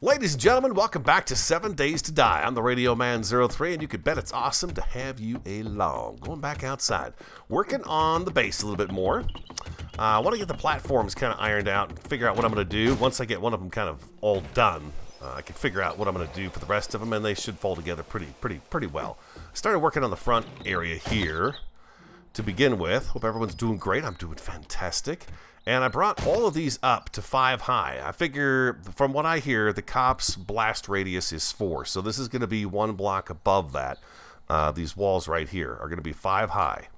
Ladies and gentlemen, welcome back to 7 Days to Die. I'm the Radio Man 03, and you can bet it's awesome to have you along. Going back outside, working on the base a little bit more. I want to get the platforms kind of ironed out and figure out what I'm going to do. Once I get one of them kind of all done, I can figure out what I'm going to do for the rest of them, and they should fall together pretty well. I started working on the front area here to begin with. Hope everyone's doing great. I'm doing fantastic. And I brought all of these up to 5 high. I figure, from what I hear, the cops' blast radius is 4. So this is going to be 1 block above that. These walls right here are going to be 5 high.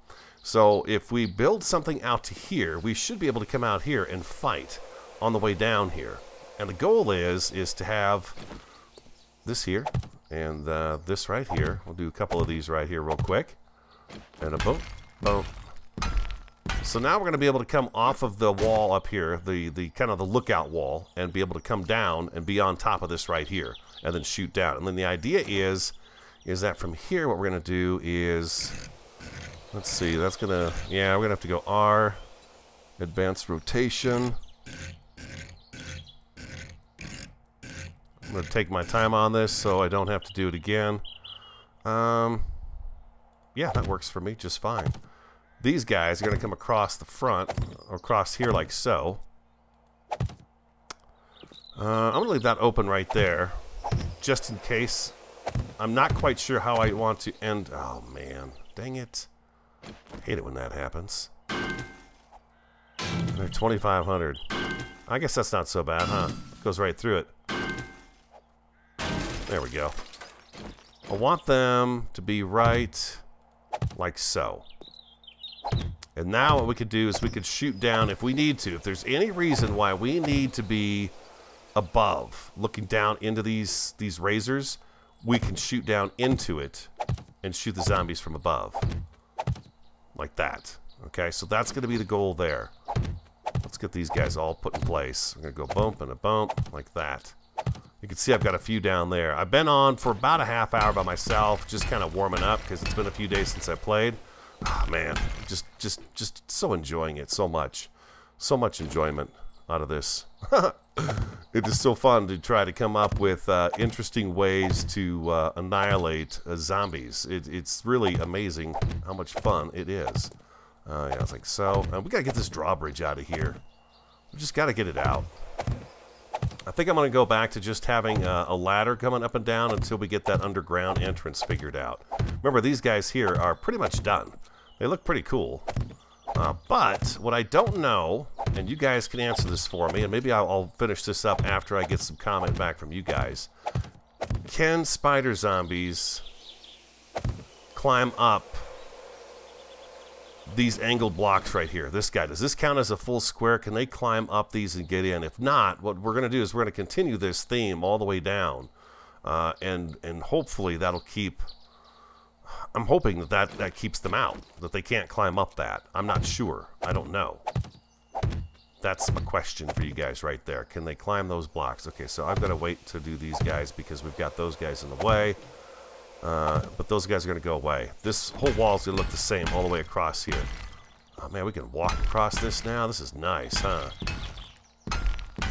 So if we build something out to here, we should be able to come out here and fight on the way down here. And the goal is to have this here and this right here. We'll do a couple of these right here real quick. And a boom, boom. So now we're going to be able to come off of the wall up here, the kind of the lookout wall, and be able to come down and be on top of this right here, and then shoot down. And then the idea is that from here, what we're going to do is, let's see, that's going to, yeah, we're going to have to go R, advanced rotation. I'm going to take my time on this so I don't have to do it again. Yeah, that works for me just fine. These guys are going to come across the front, or across here like so. I'm going to leave that open right there, just in case. I'm not quite sure how I want to end. Oh, man. Dang it. I hate it when that happens. They're 2,500. I guess that's not so bad, huh? Goes right through it. There we go. I want them to be right like so. And now what we could do is we could shoot down if we need to. If there's any reason why we need to be above, looking down into these razors, we can shoot down into it and shoot the zombies from above. Like that. Okay, so that's going to be the goal there. Let's get these guys all put in place. I'm going to go bump and a bump like that. You can see I've got a few down there. I've been on for about a half hour by myself, just kind of warming up because it's been a few days since I played. Oh, man, just so enjoying it so much enjoyment out of this. It is so fun to try to come up with interesting ways to annihilate zombies. It's really amazing how much fun it is. Yeah, I was like, so we gotta get this drawbridge out of here. We just gotta get it out. I think I'm gonna go back to just having a ladder coming up and down until we get that underground entrance figured out. Remember, these guys here are pretty much done. They look pretty cool. But what I don't know, and you guys can answer this for me, and maybe I'll finish this up after I get some comment back from you guys. Can spider zombies climb up these angled blocks right here? This guy, does this count as a full square? Can they climb up these and get in? If not, what we're going to do is we're going to continue this theme all the way down. And hopefully that'll keep... I'm hoping that keeps them out, that they can't climb up that. I'm not sure. I don't know. That's a question for you guys right there. Can they climb those blocks? Okay, so I've got to wait to do these guys because we've got those guys in the way. But those guys are going to go away. This whole wall is going to look the same all the way across here. Oh, man, we can walk across this now. This is nice, huh?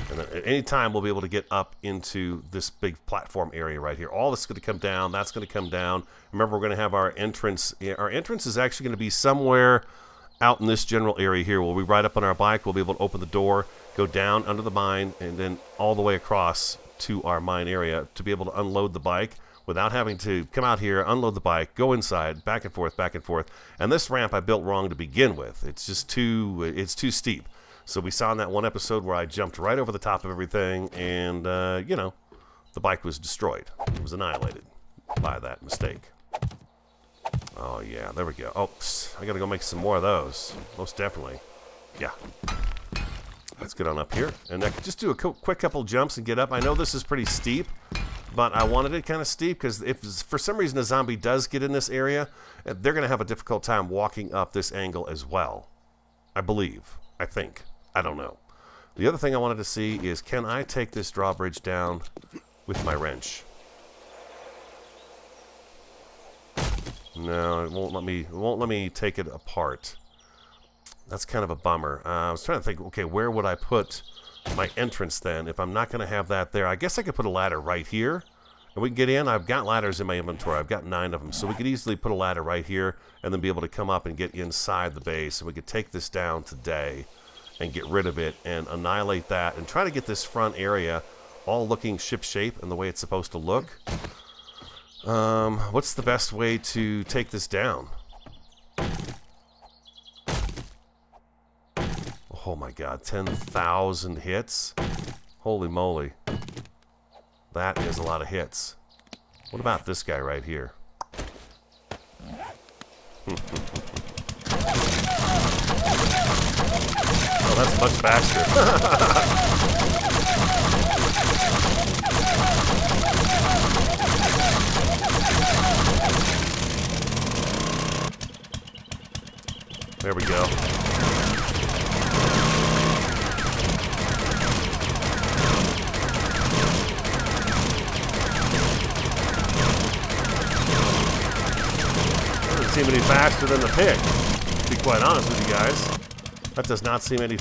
And then at any time, we'll be able to get up into this big platform area right here. All this is going to come down. That's going to come down. Remember, we're going to have our entrance. Our entrance is actually going to be somewhere out in this general area here. We'll be right up on our bike. We'll be able to open the door, go down under the mine, and then all the way across to our mine area to be able to unload the bike without having to come out here, unload the bike, go inside, back and forth, back and forth. And this ramp I built wrong to begin with. It's just too steep. So we saw in that one episode where I jumped right over the top of everything, and, you know, the bike was destroyed. It was annihilated by that mistake. Oh, yeah, there we go. Oh, I gotta go make some more of those. Most definitely. Yeah. Let's get on up here. And I could just do a quick couple jumps and get up. I know this is pretty steep, but I wanted it kind of steep because if for some reason a zombie does get in this area, they're going to have a difficult time walking up this angle as well. I believe. I think. I don't know. The other thing I wanted to see is, can I take this drawbridge down with my wrench? No, it won't let me. It won't let me take it apart. That's kind of a bummer. I was trying to think. Okay, where would I put my entrance then, if I'm not going to have that there, I guess I could put a ladder right here. And we can get in. I've got ladders in my inventory. I've got 9 of them. So we could easily put a ladder right here and then be able to come up and get inside the base. And we could take this down today and get rid of it and annihilate that and try to get this front area all looking ship-shape and the way it's supposed to look. What's the best way to take this down? Oh my god, 10,000 hits? Holy moly. That is a lot of hits. What about this guy right here? Oh, that's much faster. There we go. Doesn't seem any faster than the pick, to be quite honest with you guys. That does not seem any...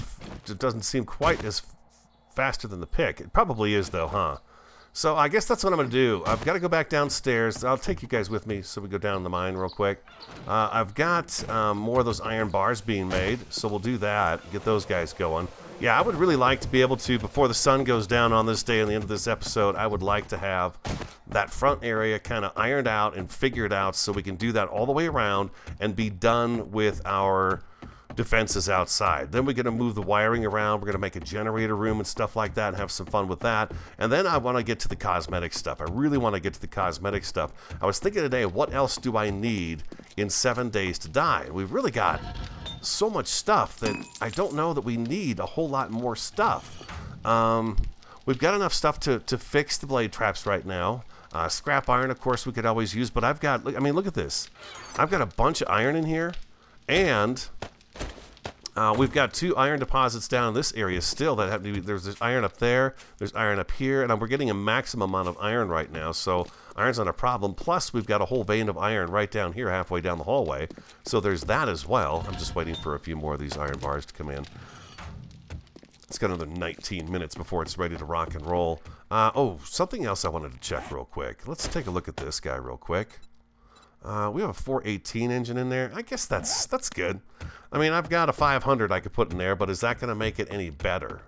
It doesn't seem quite as faster than the pick. It probably is, though, huh? So I guess that's what I'm going to do. I've got to go back downstairs. I'll take you guys with me so we go down the mine real quick. I've got more of those iron bars being made, so we'll do that. Get those guys going. Yeah, I would really like to be able to, before the sun goes down on this day and the end of this episode, I would like to have that front area kind of ironed out and figured out so we can do that all the way around and be done with our defenses outside. Then we're going to move the wiring around. We're going to make a generator room and stuff like that and have some fun with that. And then I want to get to the cosmetic stuff. I really want to get to the cosmetic stuff. I was thinking today, what else do I need in 7 days to die? We've really got so much stuff that I don't know that we need a whole lot more stuff. We've got enough stuff to fix the blade traps right now. Scrap iron, of course, we could always use, but I've got, I mean, look at this. I've got a bunch of iron in here, and we've got 2 iron deposits down in this area still that have to be, there's iron up there, there's iron up here, and we're getting a maximum amount of iron right now, so iron's not a problem. Plus, we've got a whole vein of iron right down here halfway down the hallway, so there's that as well. I'm just waiting for a few more of these iron bars to come in. It's got another 19 minutes before it's ready to rock and roll. Oh, something else I wanted to check real quick. Let's take a look at this guy real quick. We have a 418 engine in there. I guess that's good. I mean, I've got a 500 I could put in there, but is that going to make it any better?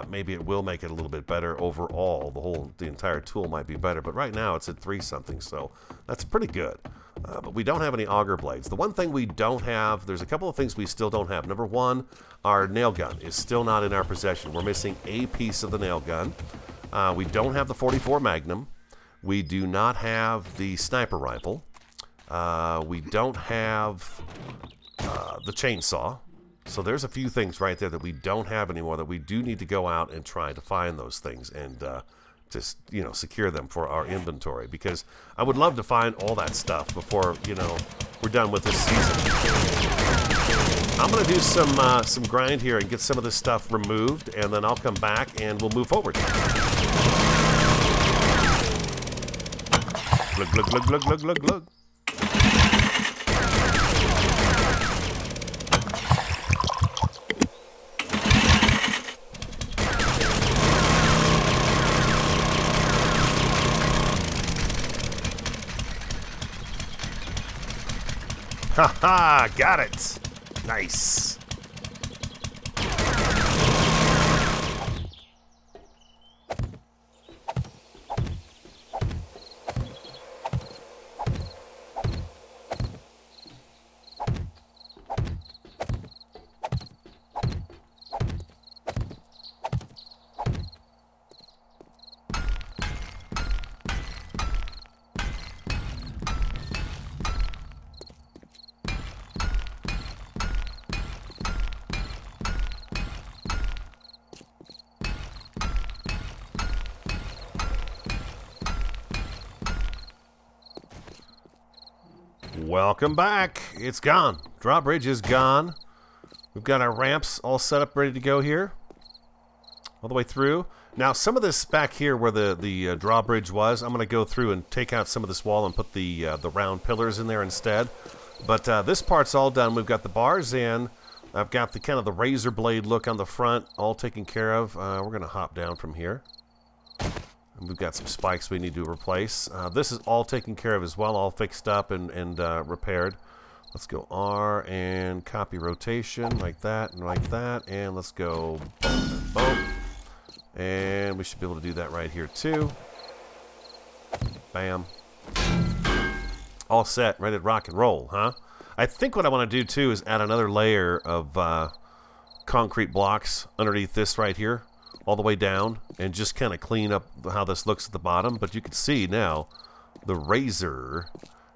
Maybe it will make it a little bit better overall. The entire tool might be better, but right now it's at 3 something, so that's pretty good. But we don't have any auger blades. The one thing we don't have, there's a couple of things we still don't have. Number one, our nail gun is still not in our possession. We're missing a piece of the nail gun. We don't have the 44 Magnum. We do not have the sniper rifle. We don't have the chainsaw. So there's a few things right there that we don't have anymore that we do need to go out and try to find those things and just, you know, secure them for our inventory, because I would love to find all that stuff before, you know, we're done with this season. I'm going to do some grind here and get some of this stuff removed, and then I'll come back and we'll move forward. Glug, glug, glug, glug, glug, glug, glug. Haha, got it. Nice. Welcome back. It's gone. Drawbridge is gone. We've got our ramps all set up, ready to go here, all the way through. Now, some of this back here where the drawbridge was, I'm going to go through and take out some of this wall and put the round pillars in there instead. But this part's all done. We've got the bars in. I've got the kind of the razor blade look on the front all taken care of. We're going to hop down from here. And we've got some spikes we need to replace. This is all taken care of as well, all fixed up and repaired. Let's go R and copy rotation like that and like that. And let's go boom and boom. And we should be able to do that right here too. Bam. All set, ready to rock and roll, huh? I think what I want to do too is add another layer of concrete blocks underneath this right here, all the way down, and just kind of clean up how this looks at the bottom. But you can see now the razor.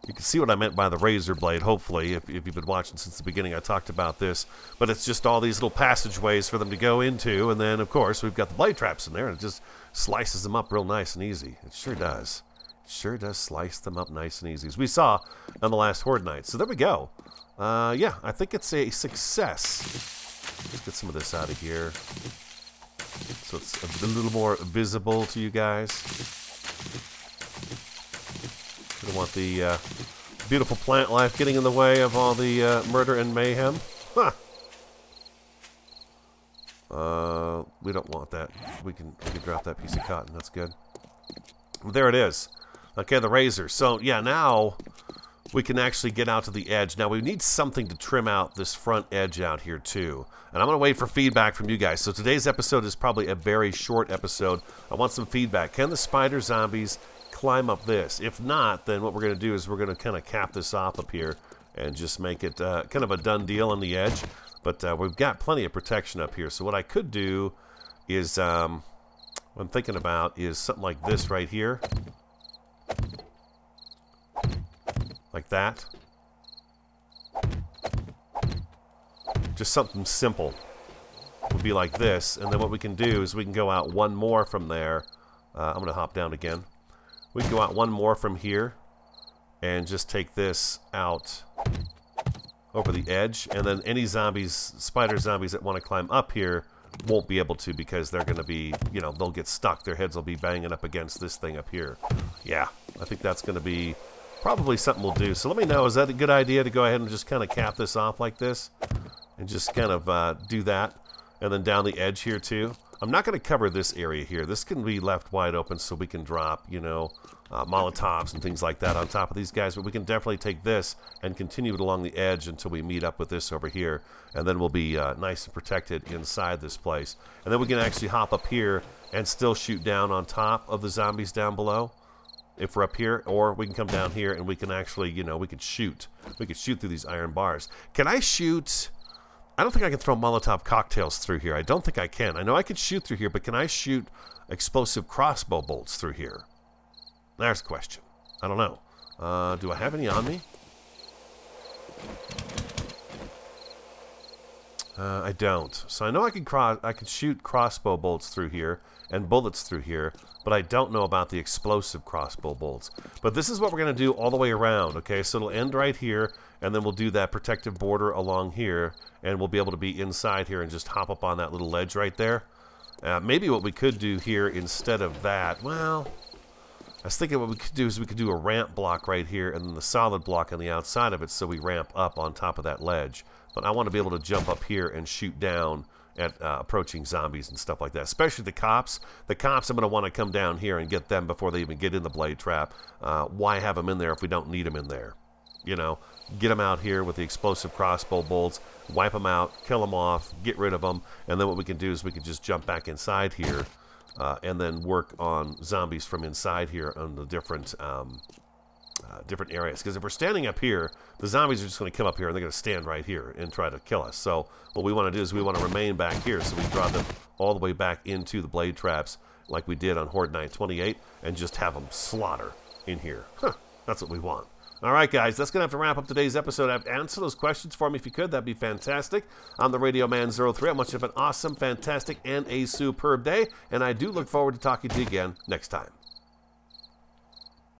You can see what I meant by the razor blade, hopefully, if you've been watching since the beginning. I talked about this. But it's just all these little passageways for them to go into. And then, of course, we've got the blade traps in there. And it just slices them up real nice and easy. It sure does. It sure does slice them up nice and easy, as we saw on the last Horde night. So there we go. Yeah, I think it's a success. Let's get some of this out of here, so it's a little more visible to you guys. We don't want the beautiful plant life getting in the way of all the murder and mayhem. Huh. We don't want that. We can drop that piece of cotton. That's good. There it is. Okay, the razor. So, yeah, now we can actually get out to the edge. Now, we need something to trim out this front edge out here, too. And I'm going to wait for feedback from you guys. So today's episode is probably a very short episode. I want some feedback. Can the spider zombies climb up this? If not, then what we're going to do is we're going to kind of cap this off up here and just make it kind of a done deal on the edge. But we've got plenty of protection up here. So what I could do is, what I'm thinking about is something like this right here. Like that. Just something simple would be like this. And then what we can do is we can go out one more from there. I'm going to hop down again. We can go out one more from here and just take this out over the edge. And then any zombies, spider zombies that want to climb up here won't be able to, because they're going to be, you know, they'll get stuck. Their heads will be banging up against this thing up here. Yeah, I think that's going to be probably something we'll do. So let me know, is that a good idea to go ahead and just kind of cap this off like this? And just kind of do that. And then down the edge here too. I'm not going to cover this area here. This can be left wide open so we can drop, you know, Molotovs and things like that on top of these guys. But we can definitely take this and continue it along the edge until we meet up with this over here. And then we'll be nice and protected inside this place. And then we can actually hop up here and still shoot down on top of the zombies down below, if we're up here. Or we can come down here and we can actually, you know, we could shoot. We could shoot through these iron bars. Can I shoot? I don't think I can throw Molotov cocktails through here. I don't think I can. I know I could shoot through here, but can I shoot explosive crossbow bolts through here? There's the question. I don't know. Do I have any on me? I don't. So I know I can shoot crossbow bolts through here and bullets through here, but I don't know about the explosive crossbow bolts. But this is what we're going to do all the way around, okay? So it'll end right here, and then we'll do that protective border along here, and we'll be able to be inside here and just hop up on that little ledge right there. Maybe what we could do here instead of that, well, I was thinking what we could do is we could do a ramp block right here and then the solid block on the outside of it, so we ramp up on top of that ledge. But I want to be able to jump up here and shoot down at approaching zombies and stuff like that, especially the cops. The cops, I'm going to want to come down here and get them before they even get in the blade trap. Why have them in there if we don't need them in there? You know, get them out here with the explosive crossbow bolts, wipe them out, kill them off, get rid of them, and then what we can do is we can just jump back inside here and then work on zombies from inside here on the different different areas. Because if we're standing up here, the zombies are just going to come up here and they're going to stand right here and try to kill us. So what we want to do is we want to remain back here, so we draw them all the way back into the blade traps like we did on Horde Night 28 and just have them slaughter in here. Huh, that's what we want. All right, guys, that's going to have to wrap up today's episode. Answer those questions for me if you could. That'd be fantastic. I'm the Radio Man 03. I want you to have an awesome, fantastic, and a superb day, and I do look forward to talking to you again next time.